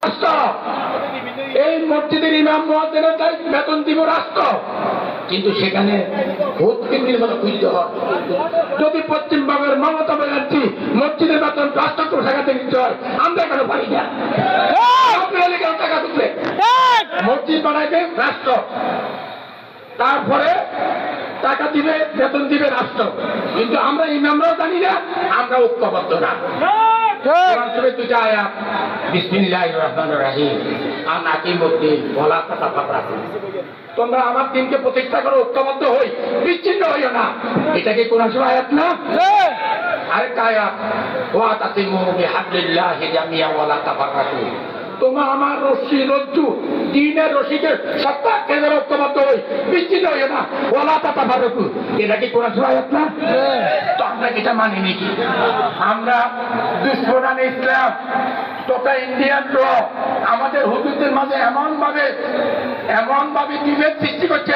রাষ্ট্র, এই মসজিদের ইমাম মুয়াজ্জিনের বেতন দিব রাষ্ট্র, কিন্তু সেখানে ভোট কেন্দ্রের মতো খুঁজতে হয়। যদি পশ্চিমবঙ্গের মমতা ব্যানার্জি মসজিদের বেতন 5 লক্ষ টাকা দিতে হয়, আমরা কেন পারি না? আপনারা কেন টাকা দিতে? মসজিদ বানাইবে রাষ্ট্র, তারপরে টাকা দিবে, বেতন দিবে রাষ্ট্র, কিন্তু আমরা ইমামরাও জানি না, আমরা ঐক্যবদ্ধ না। দুটা আয়াত, বিসমিল্লাহির রহমানির রহিম, আর নাকিমুদ্দিন ওয়ালা তাতাফাররাকু। তোমরা আমার দিনকে প্রতিষ্ঠা করো, ঐক্যবদ্ধ হই, বিচ্ছিন্ন হইও না। এটা কি কোরআন শরীফের আয়াত না? আরেকটা আয়াত, ওয়া তাসিমু বিহাবলিল্লাহি জামিআ ওয়ালা তাফাররাকু। তোমরা আমার রশ্মি রজ্জু দ্বীনের রশিকে সত্তা কেন্দ্র ঐক্যবদ্ধ হই, বিচ্ছিন্ন হইও না, ওয়ালা তাতাফাররাকু। এটা কি কোরআন শরীফের আয়াত না? তো আমরা এটা মানি নাকি? আমরা দুশমনানে ইসলাম তথা ইন্ডিয়ান র আমাদের হুজুরদের মাঝে এমন ভাবে বিভেদ সৃষ্টি করছে,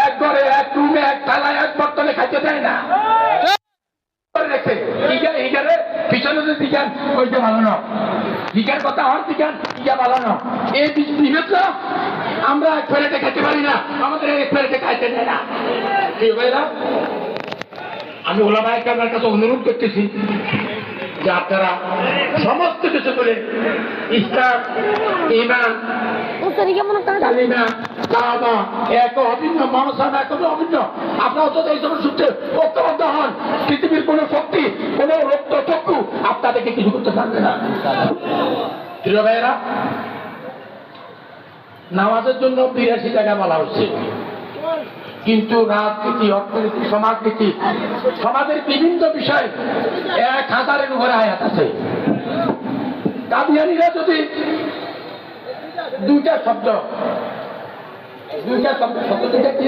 এক ঘরে এক রুমে এক থালায় এক বর্তনে খাইতে দেয় না। পিছনে যে দিগান ওইটা ভালো না, দিগার কথা হওয়ার দিগান ইয়া ভালো না। এই বিভেদ না, আমরা এক প্লেটে খাইতে পারি না, আমাদের এক প্লেটে খাইতে দেয় না। আমি ওলামায়ে কেরামের কাছে অনুরোধ করতেছি যে আপনারা সমস্ত কিছু করে ইসলাম, ঈমান, কালিমা, কাবা এক অভিন্ন, মনসান এক অভিন্ন। আপনারা তো এই সময় সূত্রে ঐক্যবদ্ধ হন, পৃথিবীর কোন শক্তি, কোন রক্ত চক্ষু আপনাদেরকে কিছু করতে পারবে না। প্রিয় ভাইয়েরা, নামাজের জন্য 82 টাকা বলা হচ্ছে, কিন্তু রাজনীতি, অর্থনীতি, সমাজনীতি, সমাজের বিভিন্ন বিষয় 1000-এর উপরে আয়াত আছে। কাদিয়ানীরা যদি দুইটা শব্দ দুইটা কি?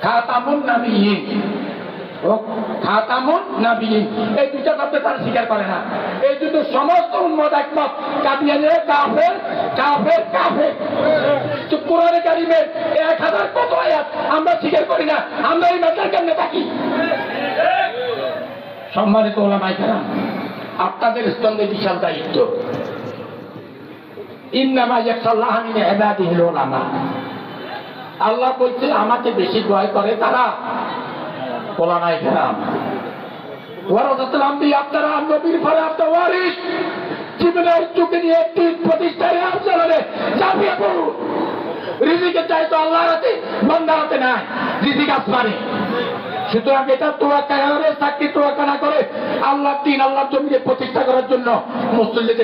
খাতামুন নাবিয়্যিন ও খাতামুন নাবিয়্যিন, এই দুইটা শব্দ তারা স্বীকার করে না। এই দুটো সমস্ত উম্মত একমত, কাদিয়ানীরা কাফের কাফের কাফের। তো কোরআনে কারিমে 1000 কত আয়াত আমরা স্বীকার করি না, আমরা এই মাথার কেমনে থাকি? সম্মানিত ওলামায়ে কেরাম, আপনাদের স্তম্ভে বিশাল দায়িত্ব। ইন্নামা ইয়াখশাল্লাহা মিন ইবাদিহিল উলামা। আল্লাহ বলছে আমাকে বেশি ভয় করে তারা ওলামায়ে কেরাম। ওয়ারাসাতুল আম্বিয়া, আপনারা নবীর পরে আপনার ওয়ারিস, জীবনের ঝুঁকি নিয়ে দিন প্রতিষ্ঠায় আন্দোলনে ঝাঁপিয়ে পড়ুন। রিজিকে চাই তো আল্লাহর হাতে, বান্দার হাতে নাই, রিজিক আসমানে। সুতরাং এটা তোয়াক্কা করে, চাকরি তোয়াক্কা না করে আল্লাহর দিন, আল্লাহর জমিনে প্রতিষ্ঠা করার জন্য মুসলিমদের